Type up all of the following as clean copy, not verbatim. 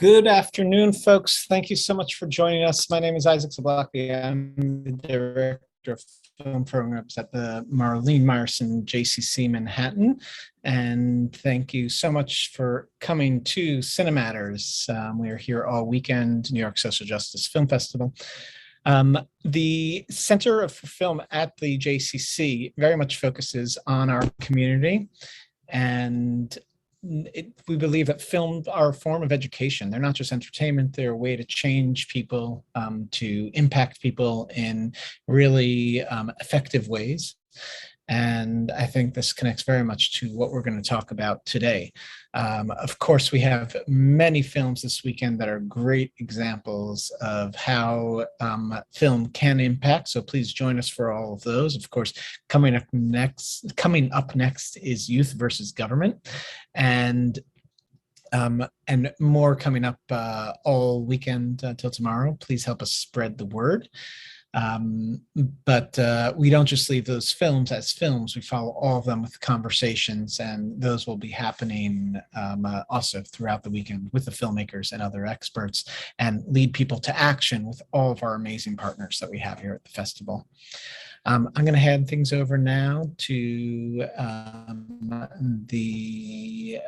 Good afternoon, folks. Thank you so much for joining us. My name is Zablocki. I'm the director of film programs at the Marlene Meyerson JCC Manhattan. And thank you so much for coming to Cinematters. We are here all weekend, New York Social Justice Film Festival. The Center for Film at the JCC very much focuses on our community, and we believe that films are a form of education. They're not just entertainment, they're a way to change people, to impact people in really effective ways. And I think this connects very much to what we're going to talk about today. Of course, we have many films this weekend that are great examples of how film can impact. So please join us for all of those. Of course, coming up next is Youth versus Government, and more coming up all weekend till tomorrow. Please help us spread the word. But we don't just leave those films as films. We follow all of them with conversations, and those will be happening also throughout the weekend with the filmmakers and other experts, and lead people to action with all of our amazing partners that we have here at the festival. I'm going to hand things over now to the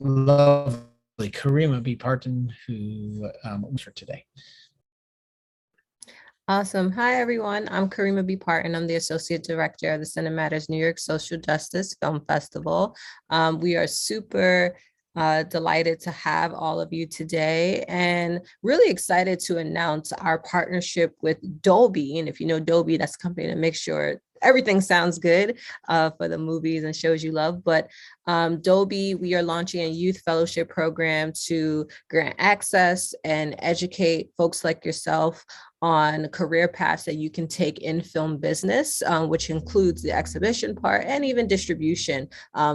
lovely Kareema B. Partin, who for today. Awesome. Hi, everyone. I'm Kareema B. Partin. I'm the Associate Director of the Cinematters New York Social Justice Film Festival. We are super delighted to have all of you today, and really excited to announce our partnership with Dolby. And if you know Dolby, that's a company to make sure everything sounds good for the movies and shows you love. But Dolby, we are launching a youth fellowship program to grant access and educate folks like yourself on career paths that you can take in film business, which includes the exhibition part and even distribution.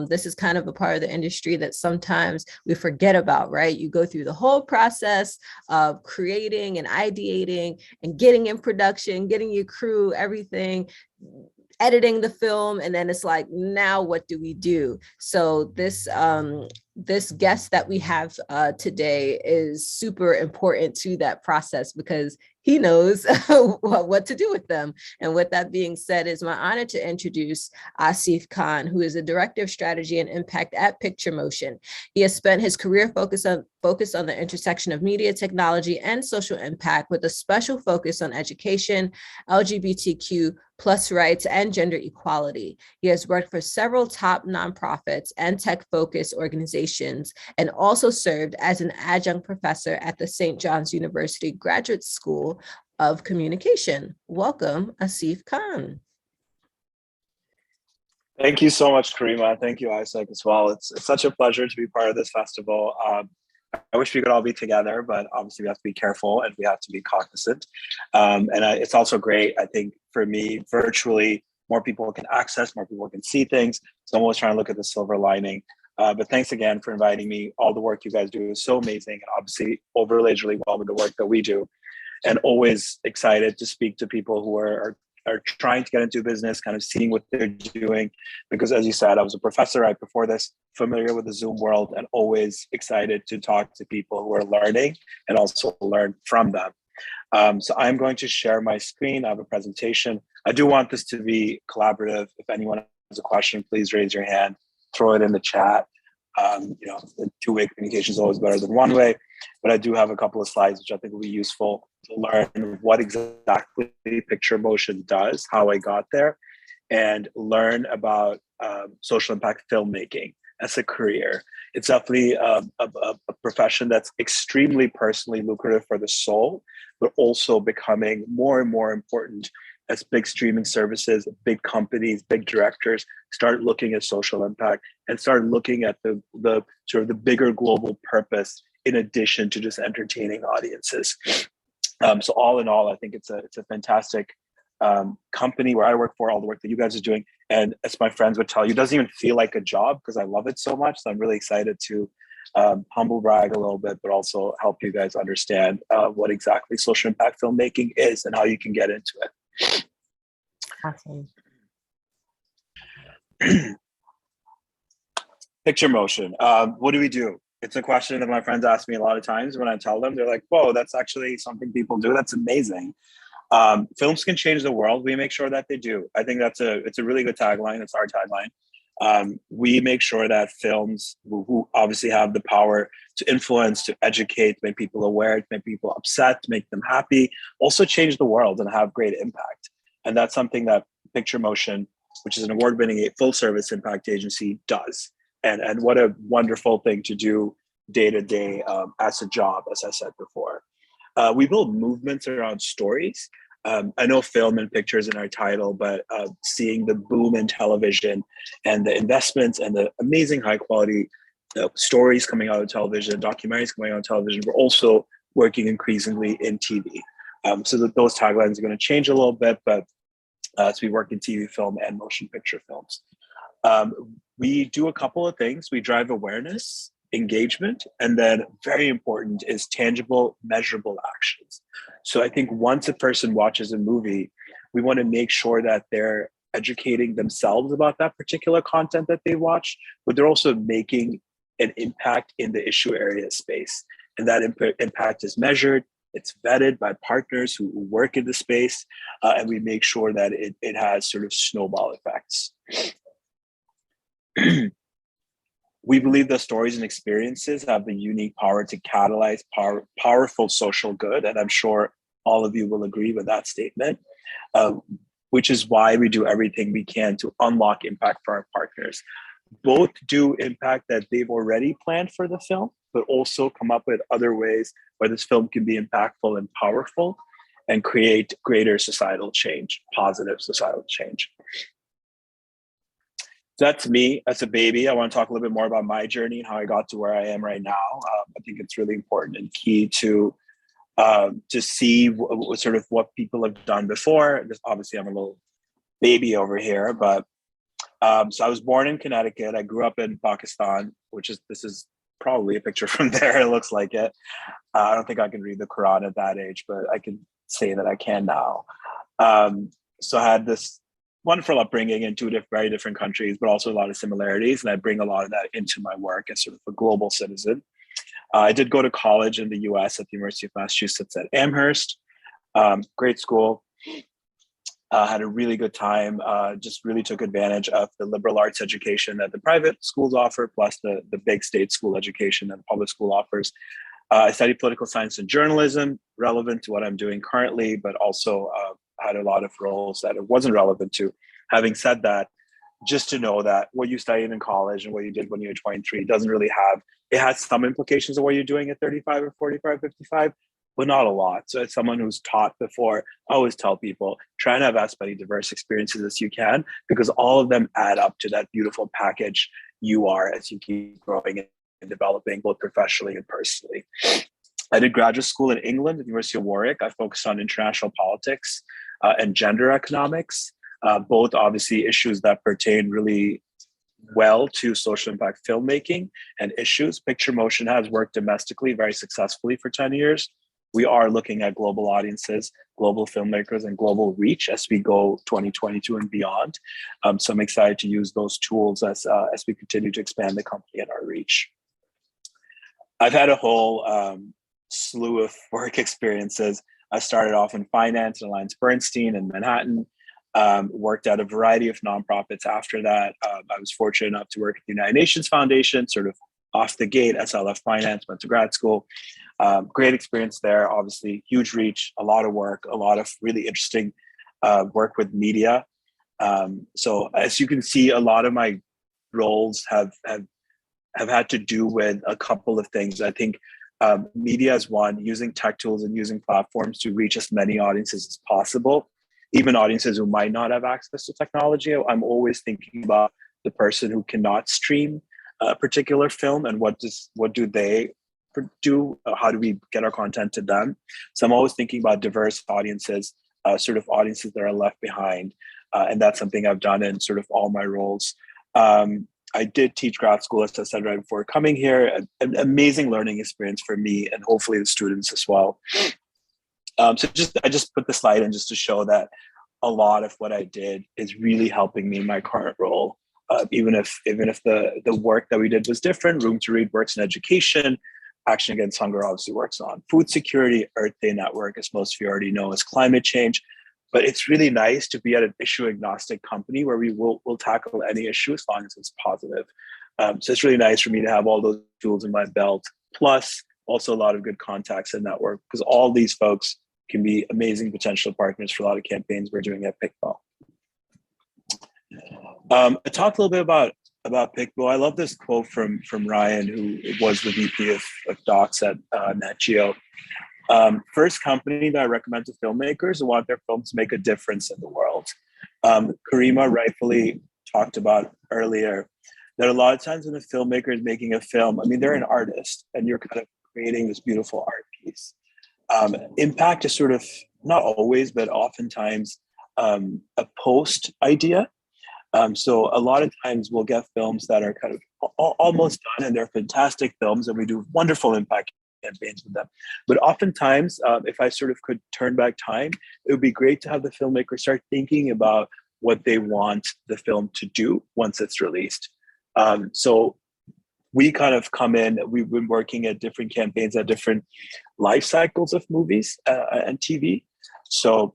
This is kind of a part of the industry that sometimes we forget about, right? You go through the whole process of creating and ideating and getting in production, getting your crew, everything, editing the film, and then it's like, now what do we do? So this guest that we have today is super important to that process, because he knows what to do with them. And with that being said, it's my honor to introduce Asif Khan, who is the Director of Strategy and Impact at Picture Motion. He has spent his career focused on the intersection of media, technology, and social impact, with a special focus on education, LGBTQ plus rights, and gender equality. He has worked for several top nonprofits and tech-focused organizations, and also served as an adjunct professor at the St. John's University Graduate School of Communication. Welcome, Asif Khan. Thank you so much, Kareema. Thank you, Isaac, as well. It's such a pleasure to be part of this festival. I wish we could all be together, but obviously we have to be careful and we have to be cognizant. It's also great, I think, for me, virtually, more people can access, more people can see things. So I'm always trying to look at the silver lining. But thanks again for inviting me. All the work you guys do is so amazing, and obviously overlays really well with the work that we do. And always excited to speak to people who are trying to get into business, kind of seeing what they're doing. Because as you said, I was a professor right before this, familiar with the Zoom world, and always excited to talk to people who are learning and also learn from them. So I'm going to share my screen. I have a presentation. I do want this to be collaborative. If anyone has a question, please raise your hand, throw it in the chat. The two-way communication is always better than one way, but I do have a couple of slides which I think will be useful to learn what exactly Picture Motion does, how I got there, and learn about social impact filmmaking as a career. It's definitely a profession that's extremely personally lucrative for the soul, but also becoming more and more important as big streaming services, big companies, big directors start looking at social impact and start looking at the sort of the bigger global purpose in addition to just entertaining audiences. So all in all, I think it's a fantastic company where I work for, all the work that you guys are doing. And as my friends would tell you, it doesn't even feel like a job because I love it so much. So I'm really excited to humble brag a little bit, but also help you guys understand what exactly social impact filmmaking is and how you can get into it. Awesome. Picture Motion. What do we do? It's a question that my friends ask me a lot of times. When I tell them, they're like, whoa, that's actually something people do. That's amazing. Films can change the world. We make sure that they do. I think it's a really good tagline. It's our tagline. We make sure that films who obviously have the power to influence, to educate, make people aware, to make people upset, to make them happy, also change the world and have great impact. And that's something that Picture Motion, which is an award-winning full service impact agency, does. And what a wonderful thing to do day to day as a job, as I said before. We build movements around stories. I know film and pictures in our title, but seeing the boom in television and the investments and the amazing high quality stories coming out of television, documentaries coming out of television, we're also working increasingly in TV. So that those taglines are going to change a little bit, but as we work in TV, film, and motion picture films. We do a couple of things. We drive awareness, engagement, and then very important is tangible, measurable actions. So I think once a person watches a movie, we want to make sure that they're educating themselves about that particular content that they watch, but they're also making an impact in the issue area space. And that impact is measured, it's vetted by partners who work in the space, and we make sure that it has sort of snowball effects. We believe that stories and experiences have the unique power to catalyze powerful social good. And I'm sure all of you will agree with that statement, which is why we do everything we can to unlock impact for our partners. Both do impact that they've already planned for the film, but also come up with other ways where this film can be impactful and powerful and create greater societal change, positive societal change. That's me as a baby. I want to talk a little bit more about my journey and how I got to where I am right now. I think it's really important and key to see sort of what people have done before. Just obviously, I'm a little baby over here, but so I was born in Connecticut. I grew up in Pakistan, this is probably a picture from there. It looks like it. I don't think I can read the Quran at that age, but I can say that I can now. So I had this wonderful upbringing in two very different countries, but also a lot of similarities. And I bring a lot of that into my work as sort of a global citizen. I did go to college in the US at the University of Massachusetts at Amherst. Great school. Had a really good time. Just really took advantage of the liberal arts education that the private schools offer, plus the big state school education that the public school offers. I studied political science and journalism, relevant to what I'm doing currently, but also had a lot of roles that it wasn't relevant to. Having said that, just to know that what you studied in college and what you did when you were 23 doesn't really it has some implications of what you're doing at 35 or 45, 55, but not a lot. So as someone who's taught before, I always tell people, try and have as many diverse experiences as you can, because all of them add up to that beautiful package you are as you keep growing and developing both professionally and personally. I did graduate school in England at the University of Warwick. I focused on international politics and gender economics, both obviously issues that pertain really well to social impact filmmaking and issues. Picture Motion has worked domestically very successfully for 10 years. We are looking at global audiences, global filmmakers, and global reach as we go 2022 and beyond. So I'm excited to use those tools as we continue to expand the company and our reach. I've had a whole slew of work experiences. I started off in finance at AllianceBernstein in Manhattan, worked at a variety of nonprofits after that. I was fortunate enough to work at the United Nations Foundation, sort of off the gate as I left finance, went to grad school. Great experience there, obviously, huge reach, a lot of work, a lot of really interesting work with media. So as you can see, a lot of my roles have had to do with a couple of things. I think media is one, using tech tools and using platforms to reach as many audiences as possible, even audiences who might not have access to technology. I'm always thinking about the person who cannot stream a particular film and what do they do? How do we get our content to them? So I'm always thinking about diverse audiences, sort of audiences that are left behind. And that's something I've done in sort of all my roles. I did teach grad school, as I said right before coming here, an amazing learning experience for me and hopefully the students as well. I just put the slide in just to show that a lot of what I did is really helping me in my current role even if the work that we did was different. Room to Read works in education. Action Against Hunger obviously works on food security. Earth Day Network, as most of you already know, is climate change. But it's really nice to be at an issue agnostic company where we'll tackle any issue as long as it's positive. So it's really nice for me to have all those tools in my belt, plus also a lot of good contacts in network, because all these folks can be amazing potential partners for a lot of campaigns we're doing at PICBO. I talked a little bit about PICBO. I love this quote from Ryan, who was the VP of Docs at Nat Geo. First company that I recommend to filmmakers who want their films to make a difference in the world. Kareema rightfully talked about earlier that a lot of times when a filmmaker is making a film, I mean, they're an artist and you're kind of creating this beautiful art piece. Impact is sort of, not always, but oftentimes a post idea. So a lot of times we'll get films that are kind of almost done and they're fantastic films and we do wonderful impact campaigns with them. But oftentimes, if I sort of could turn back time, it would be great to have the filmmaker start thinking about what they want the film to do once it's released. So we kind of come in, we've been working at different campaigns at different life cycles of movies and TV. So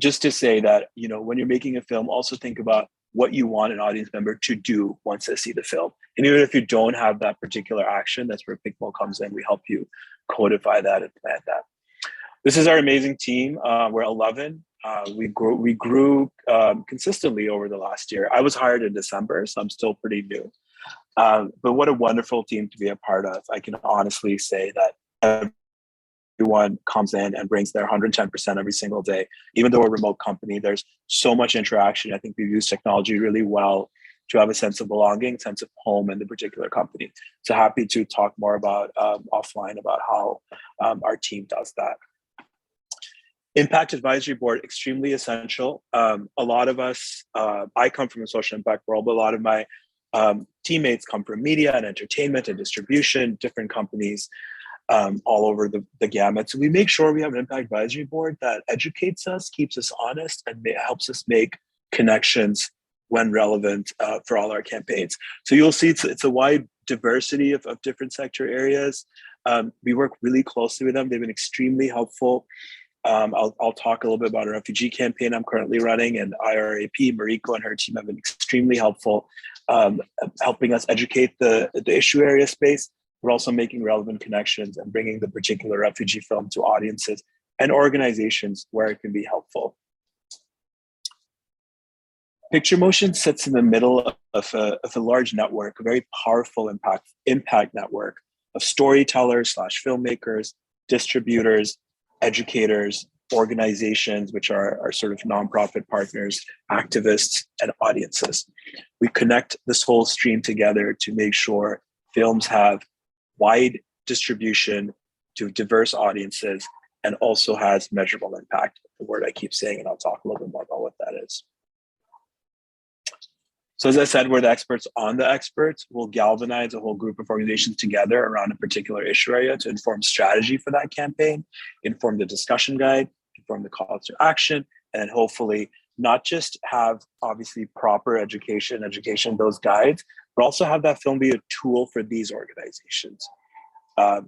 just to say that, when you're making a film, also think about what you want an audience member to do once they see the film. And even if you don't have that particular action, that's where PICBO comes in. We help you codify that and plan that. This is our amazing team. We're 11. We grew consistently over the last year. I was hired in December, so I'm still pretty new. But what a wonderful team to be a part of. I can honestly say that everyone comes in and brings their 110% every single day. Even though we're a remote company, there's so much interaction. I think we've used technology really well to have a sense of belonging, sense of home in the particular company. So happy to talk more about offline about how our team does that. Impact Advisory Board, extremely essential. A lot of us, I come from the social impact world, but a lot of my teammates come from media and entertainment and distribution, different companies all over the gamut. So we make sure we have an Impact Advisory Board that educates us, keeps us honest, and helps us make connections when relevant for all our campaigns. So you'll see it's a wide diversity of different sector areas. We work really closely with them. They've been extremely helpful. I'll talk a little bit about a refugee campaign I'm currently running, and IRAP, Mariko and her team have been extremely helpful, helping us educate the issue area space. We're also making relevant connections and bringing the particular refugee film to audiences and organizations where it can be helpful. Picture Motion sits in the middle of a large network, a very powerful impact network of storytellers / filmmakers, distributors, educators, organizations, which are sort of nonprofit partners, activists, and audiences. We connect this whole stream together to make sure films have wide distribution to diverse audiences and also has measurable impact, the word I keep saying, and I'll talk a little bit more about what that is. So as I said, we're the experts on the experts. We'll galvanize a whole group of organizations together around a particular issue area to inform strategy for that campaign, inform the discussion guide, inform the call to action, and hopefully not just have obviously proper education, those guides, but also have that film be a tool for these organizations.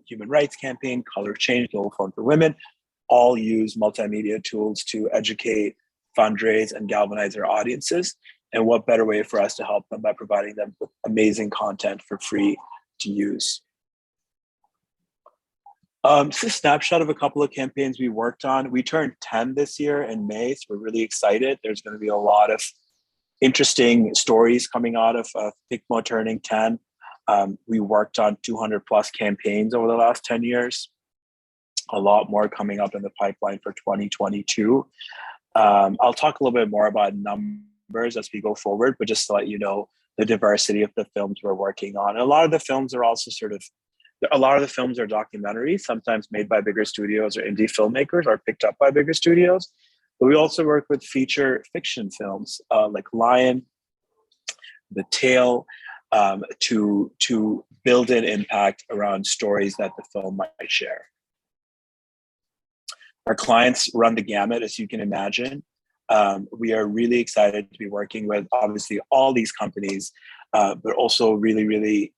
Human Rights Campaign, Color Change, Global Fund for Women, all use multimedia tools to educate, fundraise, and galvanize their audiences. And what better way for us to help them by providing them with amazing content for free to use. Just a snapshot of a couple of campaigns we worked on. We turned 10 this year in May, so we're really excited. There's going to be a lot of interesting stories coming out of PICBO turning 10. We worked on 200 plus campaigns over the last 10 years. A lot more coming up in the pipeline for 2022. I'll talk a little bit more about numbers as we go forward, but just to let you know the diversity of the films we're working on. And a lot of the films are also documentaries, sometimes made by bigger studios or indie filmmakers or picked up by bigger studios. But we also work with feature fiction films like Lion, The Tale, to build in impact around stories that the film might share. Our clients run the gamut, as you can imagine. We are really excited to be working with obviously all these companies, but also really, really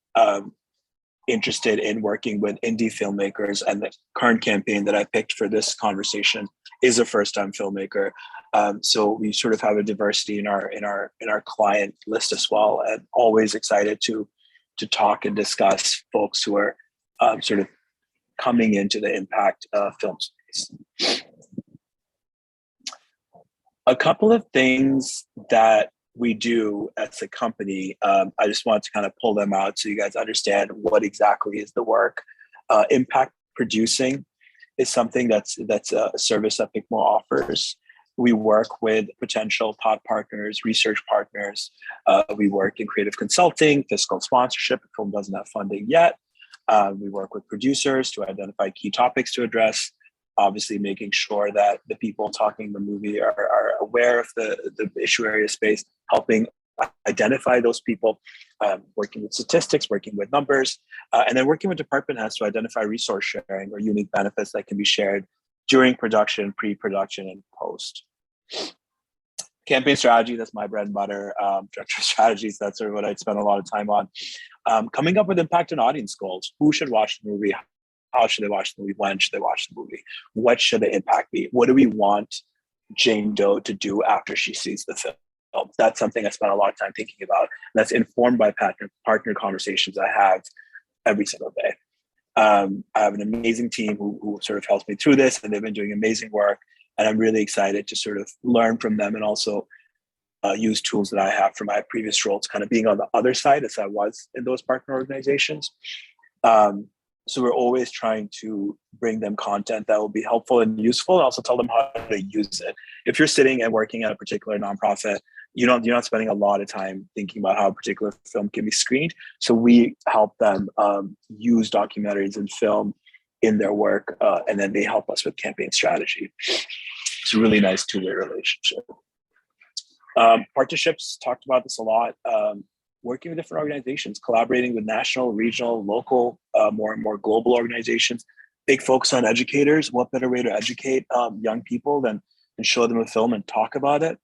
interested in working with indie filmmakers. And the current campaign that I picked for this conversation is a first-time filmmaker. So we sort of have a diversity in our client list as well, and always excited to talk and discuss folks who are sort of coming into the impact film space. A couple of things that we do as a company, I just want to kind of pull them out so you guys understand what exactly is the work. Impact producing is something that's a service that PICMO offers. We work with potential pod partners, research partners. We work in creative consulting, fiscal sponsorship if film doesn't have funding yet. We work with producers to identify key topics to address. Obviously, making sure that the people talking the movie are aware of the issue area space, helping identify those people, working with statistics, working with numbers, and then working with department heads to identify resource sharing or unique benefits that can be shared during production, pre-production, and post. Campaign strategy, that's my bread and butter. Director strategies, that's sort of what I spend a lot of time on. Coming up with impact and audience goals. Who should watch the movie? How should they watch the movie? When should they watch the movie? What should the impact be? What do we want Jane Doe to do after she sees the film? That's something I spend a lot of time thinking about. That's informed by partner conversations I have every single day. I have an amazing team who sort of helps me through this, and they've been doing amazing work. And I'm really excited to sort of learn from them and also use tools that I have from my previous roles, kind of being on the other side as I was in those partner organizations. So we're always trying to bring them content that will be helpful and useful, and also tell them how to use it. If you're sitting and working at a particular nonprofit, you're not spending a lot of time thinking about how a particular film can be screened. So we help them use documentaries and film in their work, and then they help us with campaign strategy. It's a really nice two-way relationship. Partnerships, talked about this a lot. Working with different organizations, collaborating with national, regional, local, more and more global organizations. Big focus on educators. What better way to educate young people than show them a film and talk about it?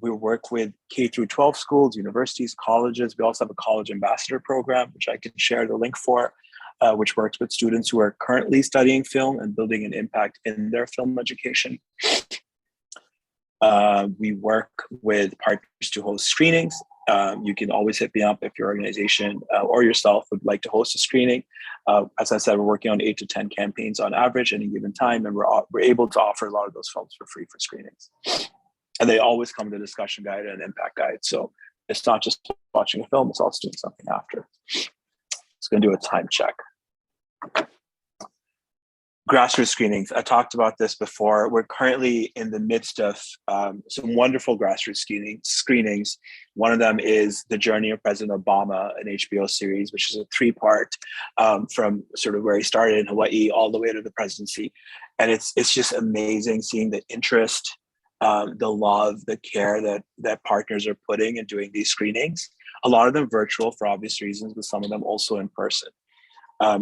We work with K through 12 schools, universities, colleges. We also have a college ambassador program, which I can share the link for, which works with students who are currently studying film and building an impact in their film education. We work with partners to host screenings. You can always hit me up if your organization or yourself would like to host a screening. As I said, we're working on 8 to 10 campaigns on average at any given time, and we're able to offer a lot of those films for free for screenings. And they always come with a discussion guide and an impact guide. So it's not just watching a film, it's also doing something after. It's going to do a time check. Grassroots screenings. I talked about this before. We're currently in the midst of some wonderful grassroots screenings. One of them is The Journey of President Obama, an HBO series, which is a 3-part from sort of where he started in Hawaii all the way to the presidency. And it's just amazing seeing the interest, the love, the care that partners are putting in doing these screenings. A lot of them virtual for obvious reasons, but some of them also in person.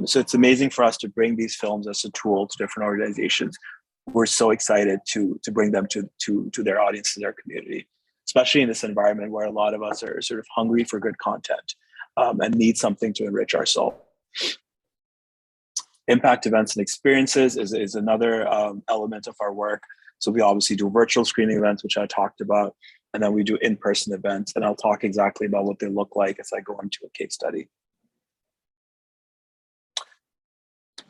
So it's amazing for us to bring these films as a tool to different organizations. We're so excited to bring them to their audience, to their community, especially in this environment where a lot of us are sort of hungry for good content and need something to enrich our soul. Impact events and experiences is another element of our work. So we obviously do virtual screening events, which I talked about, and then we do in-person events. And I'll talk exactly about what they look like as I go into a case study.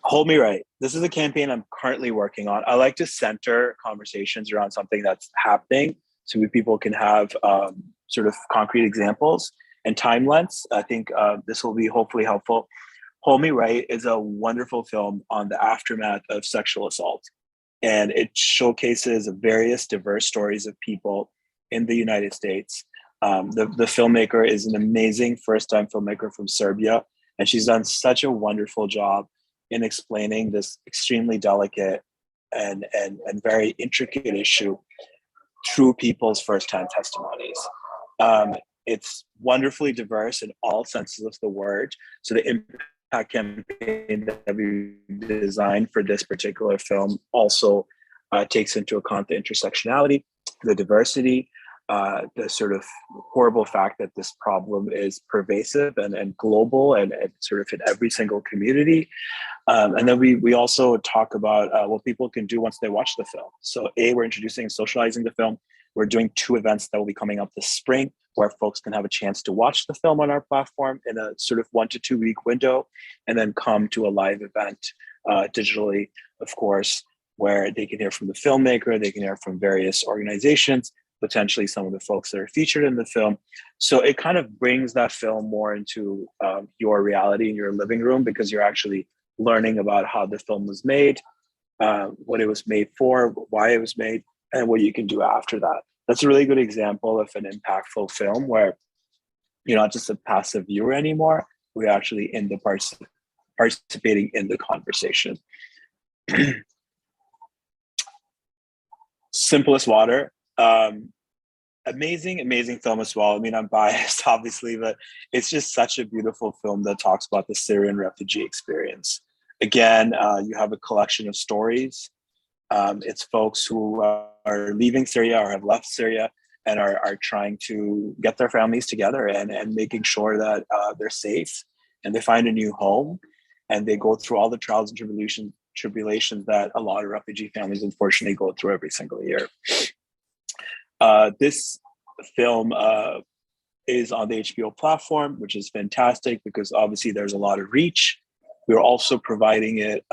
Hold Me Right. This is a campaign I'm currently working on. I like to center conversations around something that's happening so people can have sort of concrete examples and time lengths. I think this will be hopefully helpful. Hold Me Right is a wonderful film on the aftermath of sexual assault. And it showcases various diverse stories of people in the United States. The filmmaker is an amazing first-time filmmaker from Serbia, and she's done such a wonderful job in explaining this extremely delicate and very intricate issue through people's first-hand testimonies. It's wonderfully diverse in all senses of the word. So the impact campaign that we designed for this particular film also takes into account the intersectionality. the diversity, the sort of horrible fact that this problem is pervasive and global and sort of in every single community. And then we also talk about what people can do once they watch the film. So we're introducing and socializing the film. We're doing 2 events that will be coming up this spring where folks can have a chance to watch the film on our platform in a sort of 1 to 2 week window, and then come to a live event digitally, of course, where they can hear from the filmmaker, they can hear from various organizations, potentially some of the folks that are featured in the film. So it kind of brings that film more into your reality in your living room, because you're actually learning about how the film was made, what it was made for, why it was made, and what you can do after that. That's a really good example of an impactful film where you're not just a passive viewer anymore, we're actually in the participating in the conversation. Simple as water. Amazing film as well. I mean, I'm biased, obviously, but it's just such a beautiful film that talks about the Syrian refugee experience. Again, you have a collection of stories. It's folks who are leaving Syria or have left Syria and are trying to get their families together and making sure that they're safe and they find a new home, and they go through all the trials and tribulations that a lot of refugee families unfortunately go through every single year. This film is on the HBO platform, which is fantastic because obviously there's a lot of reach. We're also providing it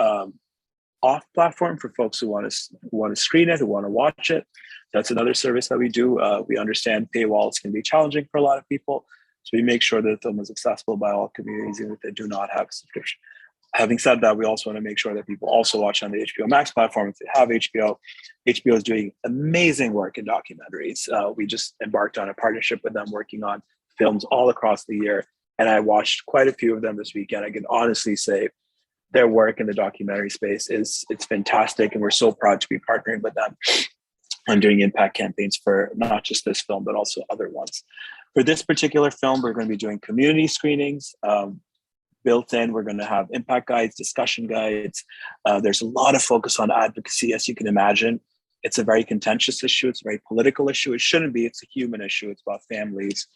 off platform for folks who want to screen it, who want to watch it. That's another service that we do. We understand paywalls can be challenging for a lot of people, so we make sure that the film is accessible by all communities, even if they do not have a subscription. Having said that, we also want to make sure that people also watch on the HBO Max platform if they have HBO. HBO is doing amazing work in documentaries. We just embarked on a partnership with them, working on films all across the year, and I watched quite a few of them this weekend. I can honestly say their work in the documentary space it's fantastic, and we're so proud to be partnering with them on doing impact campaigns for not just this film, but also other ones. For this particular film, we're going to be doing community screenings. Built in, we're going to have impact guides, discussion guides. There's a lot of focus on advocacy, as you can imagine. It's a very contentious issue. It's a very political issue. It shouldn't be. It's a human issue. It's about families.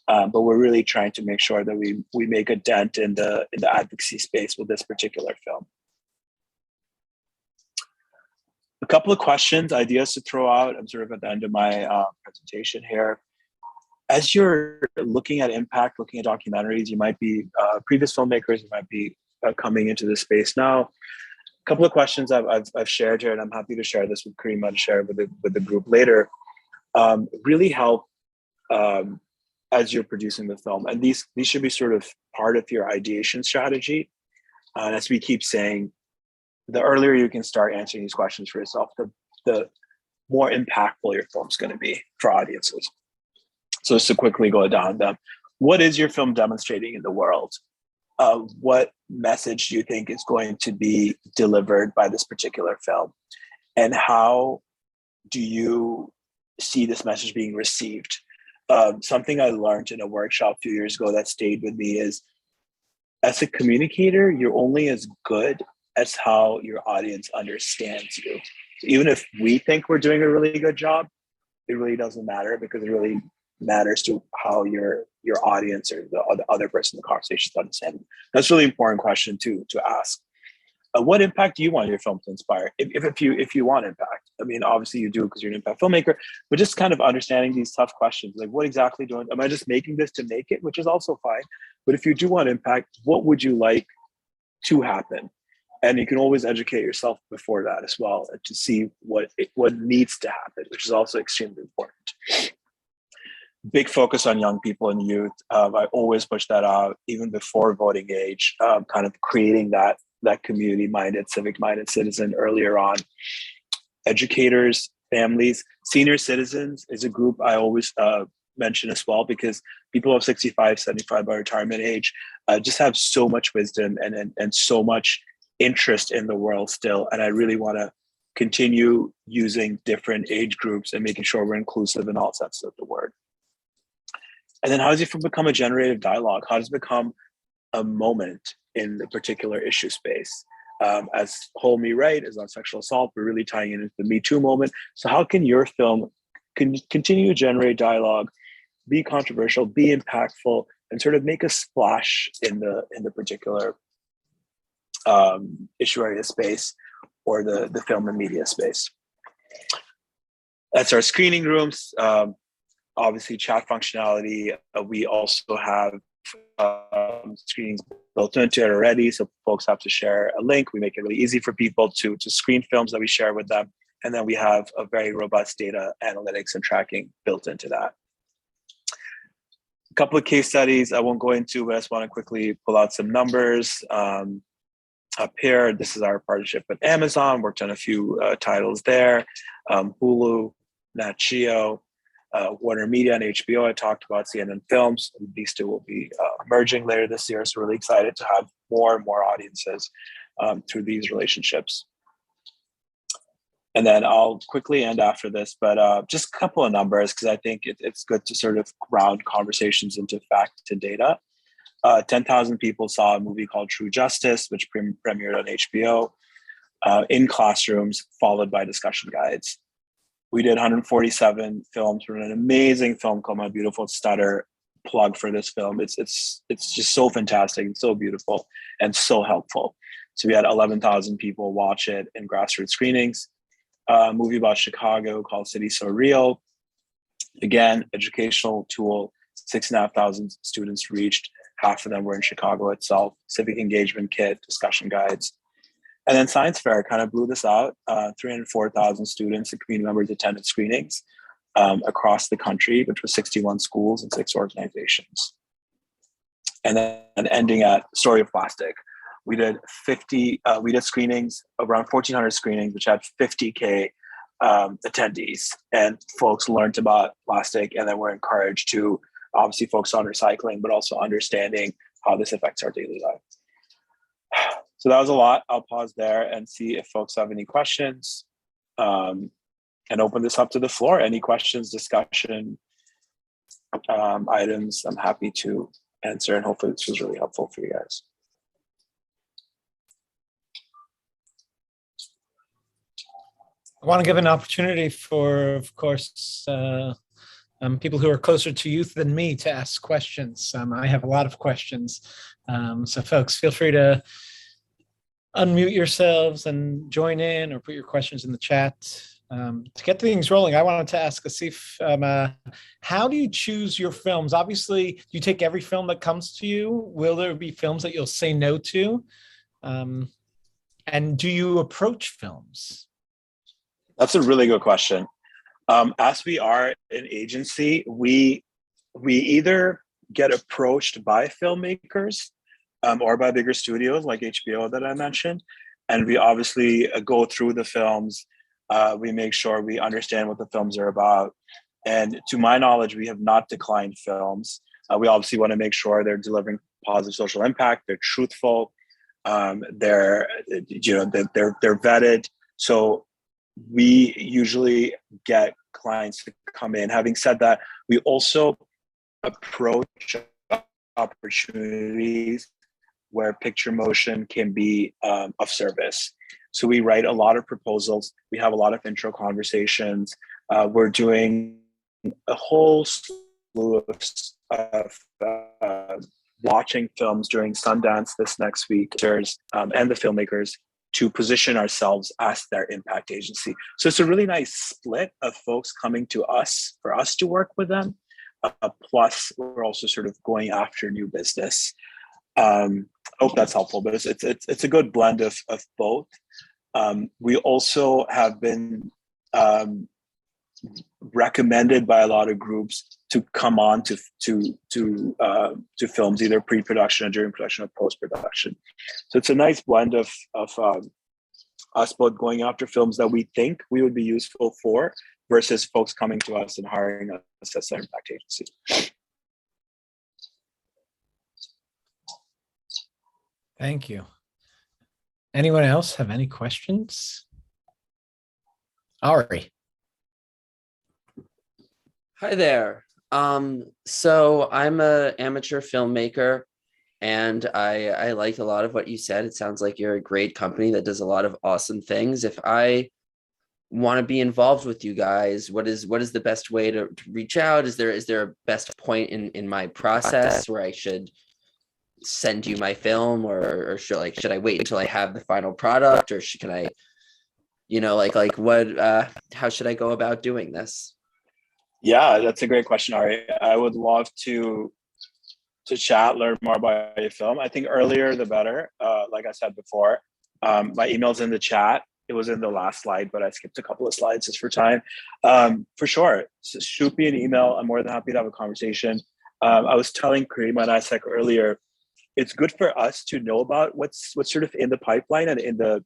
But we're really trying to make sure that we make a dent in the advocacy space with this particular film. A couple of questions, ideas to throw out. I'm sort of at the end of my presentation here. As you're looking at impact, looking at documentaries, you might be previous filmmakers, you might be coming into this space now. A couple of questions I've shared here, and I'm happy to share this with Kareema and share with the group later. Really help as you're producing the film, and these should be sort of part of your ideation strategy. And as we keep saying, the earlier you can start answering these questions for yourself, the more impactful your film's going to be for audiences. So just to quickly go down them, what is your film demonstrating in the world? What message do you think is going to be delivered by this particular film? And how do you see this message being received? Something I learned in a workshop a few years ago that stayed with me is, as a communicator, you're only as good as how your audience understands you. So even if we think we're doing a really good job, it really doesn't matter, because it really matters to how your audience or the other person in the conversation is understanding. That's a really important question to ask. What impact do you want your film to inspire? If you want impact, I mean, obviously you do because you're an impact filmmaker, but just kind of understanding these tough questions, like what exactly am I just making this to make it, which is also fine. But if you do want impact, what would you like to happen? And you can always educate yourself before that as well to see what needs to happen, which is also extremely important. Big focus on young people and youth. I always push that out, even before voting age, kind of creating that community-minded, civic-minded citizen earlier on. Educators, families, senior citizens is a group I always mention as well, because people of 65, 75 by retirement age just have so much wisdom and so much interest in the world still. And I really want to continue using different age groups and making sure we're inclusive in all senses of the word. And then how does it become a generative dialogue? How does it become a moment in the particular issue space? As Hold Me Right is on sexual assault, we're really tying in into the Me Too moment. So how can your film continue to generate dialogue, be controversial, be impactful, and sort of make a splash in the particular issue area space or the film and media space. That's our screening rooms. Obviously, chat functionality. We also have screenings built into it already, so folks have to share a link. We make it really easy for people to screen films that we share with them, and then we have a very robust data analytics and tracking built into that. A couple of case studies I won't go into, but I just want to quickly pull out some numbers. Up here, this is our partnership with Amazon. Worked on a few titles there. Hulu, Nat Geo, Warner Media, and HBO. I talked about CNN Films. These two will be merging later this year, so really excited to have more and more audiences through these relationships. And then I'll quickly end after this, but just a couple of numbers, because I think it's good to sort of ground conversations into fact and data. 10,000 people saw a movie called True Justice, which premiered on HBO, in classrooms, followed by discussion guides. We did 147 films for an amazing film called My Beautiful Stutter. Plug for this film. It's just so fantastic and so beautiful and so helpful. So we had 11,000 people watch it in grassroots screenings. A movie about Chicago called City So Real. Again, educational tool, 6,500 students reached. Half of them were in Chicago itself. Civic engagement kit, discussion guides. And then Science Fair kind of blew this out. 304,000 students and community members attended screenings across the country, which was 61 schools and 6 organizations. And then ending at Story of Plastic. We did screenings, around 1,400 screenings, which had 50K attendees. And folks learned about plastic, and then were encouraged to obviously focus on recycling, but also understanding how this affects our daily life. So that was a lot. I'll pause there and see if folks have any questions, and open this up to the floor. Any questions, discussion, items, I'm happy to answer, and hopefully this was really helpful for you guys. I want to give an opportunity for, of course, people who are closer to youth than me to ask questions. I have a lot of questions. So folks, feel free to unmute yourselves and join in, or put your questions in the chat. To get things rolling, I wanted to ask Asif, how do you choose your films? Obviously, do you take every film that comes to you? Will there be films that you'll say no to? And do you approach films? That's a really good question. As we are an agency, we either get approached by filmmakers or by bigger studios like HBO that I mentioned, and we obviously go through the films. We make sure we understand what the films are about. And to my knowledge, we have not declined films. We obviously want to make sure they're delivering positive social impact. They're truthful. They're vetted. So we usually get clients to come in. Having said that, we also approach opportunities where picture motion can be of service. So we write a lot of proposals. We have a lot of intro conversations. We're doing a whole slew of watching films during Sundance this next week, and the filmmakers, to position ourselves as their impact agency. So it's a really nice split of folks coming to us for us to work with them. Plus, we're also sort of going after new business. I hope that's helpful, but it's a good blend of both. We also have been recommended by a lot of groups to come on to films, either pre-production or during production or post-production. So it's a nice blend of us both going after films that we think we would be useful for, versus folks coming to us and hiring us as their impact agency. Thank you. Anyone else have any questions? Ari. Hi there. So I'm an amateur filmmaker, and I liked a lot of what you said. It sounds like you're a great company that does a lot of awesome things. If I want to be involved with you guys, what is the best way to reach out? Is there a best point in my process where I should send you my film, or should I wait until I have the final product, or can I, what how should I go about doing this? Yeah, that's a great question, Ari. I would love to chat, learn more about your film. I think earlier the better. Like I said before, my email's in the chat. It was in the last slide, but I skipped a couple of slides just for time. For sure, so shoot me an email. I'm more than happy to have a conversation. I was telling Kareema and Isaac earlier, it's good for us to know about what's sort of in the pipeline and in the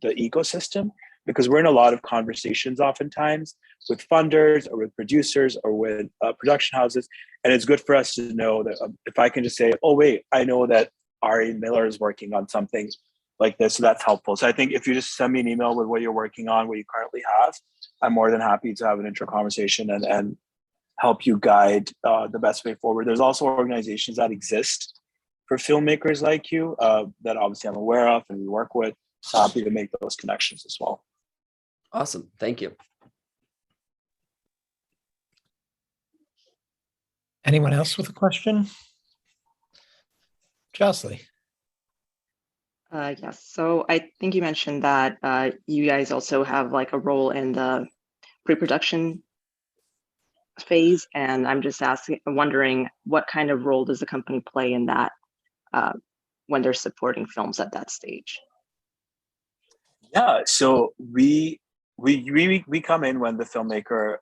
ecosystem, because we're in a lot of conversations oftentimes with funders or with producers or with production houses. And it's good for us to know that if I can just say, oh, wait, I know that Ari Miller is working on something like this. So that's helpful. So I think if you just send me an email with what you're working on, what you currently have, I'm more than happy to have an intro conversation and help you guide the best way forward. There's also organizations that exist for filmmakers like you that obviously I'm aware of and we work with. So happy to make those connections as well. Awesome. Thank you. Anyone else with a question? Jocelyn. Yes. So I think you mentioned that you guys also have like a role in the pre-production phase, and I'm just wondering what kind of role does the company play in that when they're supporting films at that stage? Yeah. So we come in when the filmmaker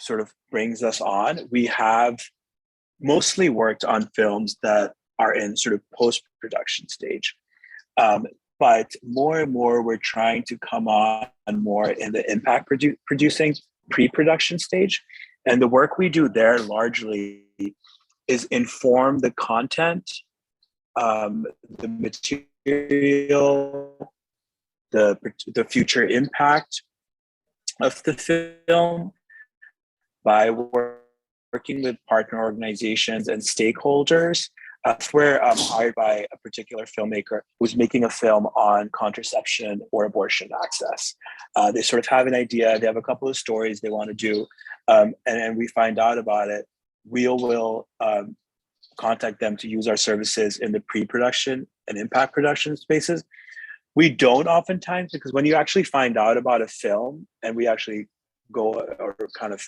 sort of brings us on. We have mostly worked on films that are in sort of post-production stage. But more and more, we're trying to come on more in the impact producing pre-production stage. And the work we do there largely is inform the content, the material, the future impact of the film by working with partner organizations and stakeholders. We're hired by a particular filmmaker who's making a film on contraception or abortion access. They sort of have an idea, they have a couple of stories they want to do, and we find out about it. We will contact them to use our services in the pre-production and impact production spaces. We don't oftentimes, because when you actually find out about a film and we actually go or kind of,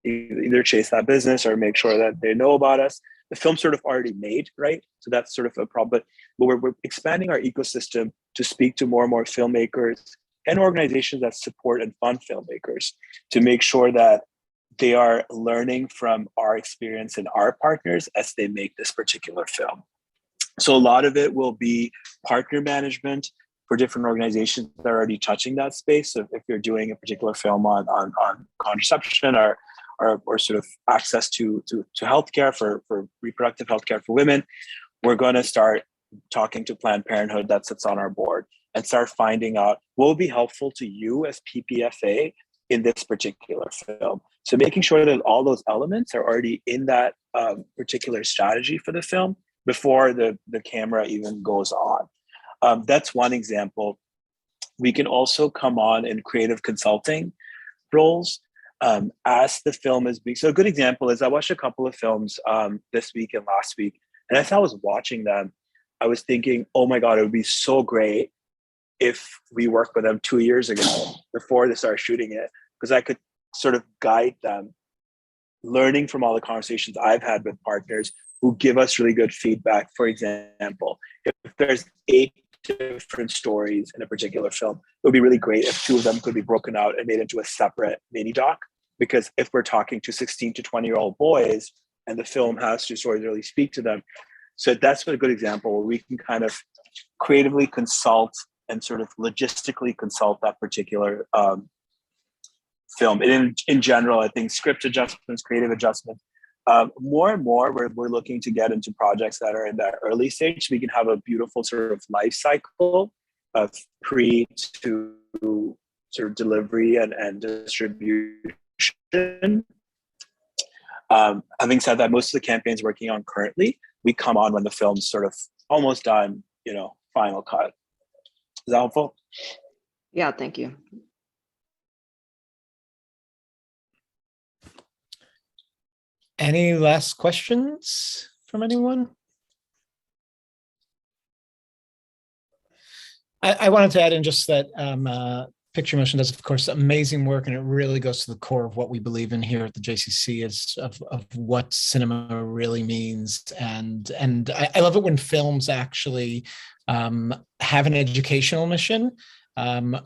either chase that business or make sure that they know about us, the film's sort of already made, right? So that's sort of a problem. But we're expanding our ecosystem to speak to more and more filmmakers and organizations that support and fund filmmakers to make sure that they are learning from our experience and our partners as they make this particular film. So a lot of it will be partner management for different organizations that are already touching that space. So if you're doing a particular film on contraception or sort of access to healthcare for reproductive healthcare for women, we're going to start talking to Planned Parenthood that sits on our board and start finding out what will be helpful to you as PPFA in this particular film. So making sure that all those elements are already in that particular strategy for the film before the camera even goes on. That's one example. We can also come on in creative consulting roles as the film is being. So a good example is I watched a couple of films this week and last week, and as I was watching them, I was thinking, oh my God, it would be so great if we worked with them 2 years ago before they started shooting it, because I could sort of guide them, learning from all the conversations I've had with partners who give us really good feedback. For example, if there's 8 different stories in a particular film, it would be really great if 2 of them could be broken out and made into a separate mini doc. Because if we're talking to 16 to 20-year-old boys and the film has 2 stories that really speak to them. So that's a good example where we can kind of creatively consult and sort of logistically consult that particular film. And in general, I think script adjustments, creative adjustments, more and more we're looking to get into projects that are in that early stage so we can have a beautiful sort of life cycle of pre to sort of delivery and distribution. Having said that, most of the campaigns we're working on currently, we come on when the film's sort of almost done, final cut. Is that helpful? Yeah, thank you. Any last questions from anyone? I wanted to add in just that Picture Motion does, of course, amazing work, and it really goes to the core of what we believe in here at the JCC is of what cinema really means. And I love it when films actually have an educational mission.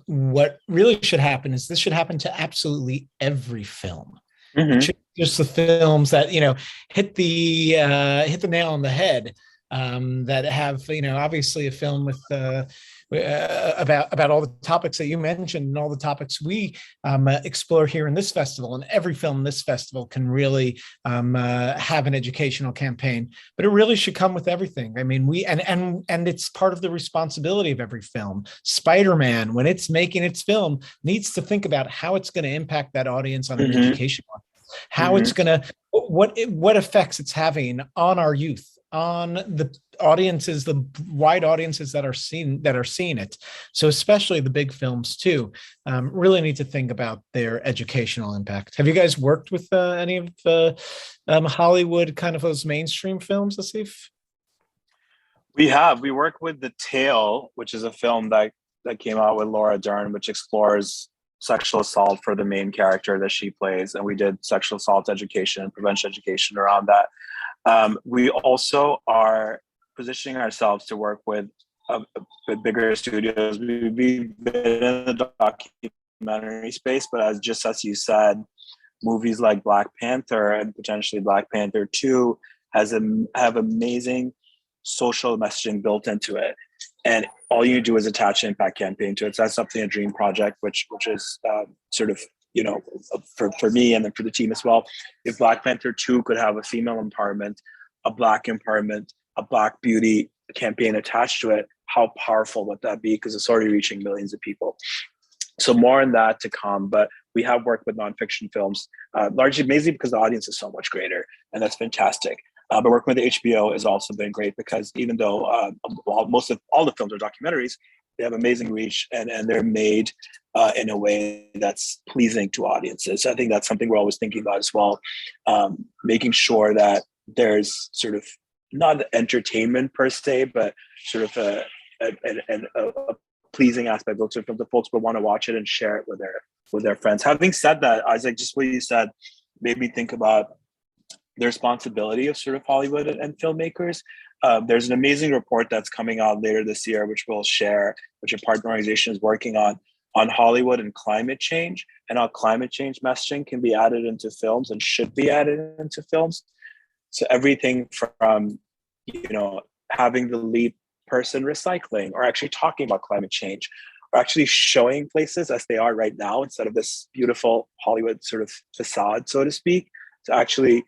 What really should happen is this should happen to absolutely every film. It should be just the films that hit the nail on the head. That have obviously a film with about all the topics that you mentioned and all the topics we explore here in this festival, and every film in this festival can really have an educational campaign, but it really should come with everything. I mean, and it's part of the responsibility of every film. Spider-Man, when it's making its film, needs to think about how it's going to impact that audience on an educational level, how it's going to, what effects it's having on our youth, on the audiences, the wide audiences that are seeing it. So especially the big films too, really need to think about their educational impact. Have you guys worked with any of the Hollywood kind of those mainstream films, Asif? We work with The Tale, which is a film that came out with Laura Dern, which explores sexual assault for the main character that she plays. And we did sexual assault education and prevention education around that. We also are positioning ourselves to work with bigger studios. We've been in the documentary space, but as you said, movies like Black Panther and potentially Black Panther 2 have amazing social messaging built into it. And all you do is attach an impact campaign to it. So that's something, a dream project, which is sort of, for me and then for the team as well. If Black Panther 2 could have a female empowerment, a Black empowerment, a Black beauty campaign attached to it, how powerful would that be? Because it's already reaching millions of people. So more on that to come, but we have worked with nonfiction films, largely mainly because the audience is so much greater, and that's fantastic. But working with the HBO has also been great because even though most of all the films are documentaries, they have amazing reach and they're made in a way that's pleasing to audiences. So I think that's something we're always thinking about as well, making sure that there's sort of not entertainment per se, but sort of a pleasing aspect of the film. The folks will want to watch it and share it with their friends. Having said that, Isaac, just what you said made me think about the responsibility of sort of Hollywood and filmmakers. There's an amazing report that's coming out later this year, which we'll share, which a partner organization is working on Hollywood and climate change, and how climate change messaging can be added into films and should be added into films. So everything from, having the lead person recycling, or actually talking about climate change, or actually showing places as they are right now, instead of this beautiful Hollywood sort of facade, so to speak, to actually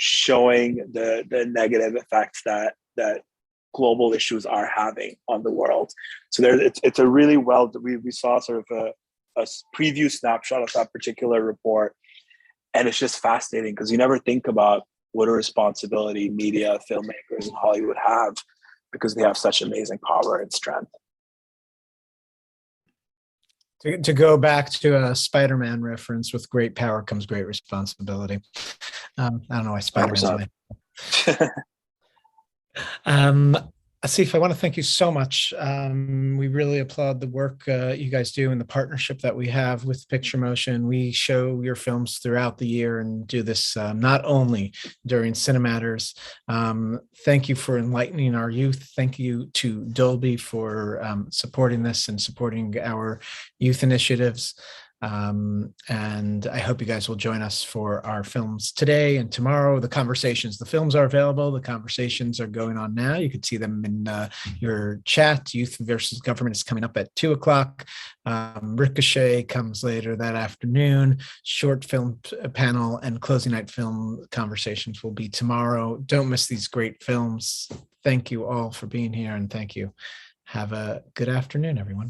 showing the negative effects that global issues are having on the world. So it's a really we saw sort of a preview snapshot of that particular report, and it's just fascinating because you never think about what a responsibility media, filmmakers in Hollywood have, because they have such amazing power and strength. To go back to a Spider-Man reference, with great power comes great responsibility. I don't know why Spider-Man. Asif, I want to thank you so much. We really applaud the work you guys do and the partnership that we have with Picture Motion. We show your films throughout the year and do this not only during Cinematters. Thank you for enlightening our youth. Thank you to Dolby for supporting this and supporting our youth initiatives. And I hope you guys will join us for our films today and tomorrow. The films are available. The conversations are going on now. You can see them in your chat. Youth versus Government is coming up at 2:00. Ricochet comes later that afternoon. Short film panel and closing night film conversations will be tomorrow. Don't miss these great films. Thank you all for being here, and thank you. Have a good afternoon, everyone.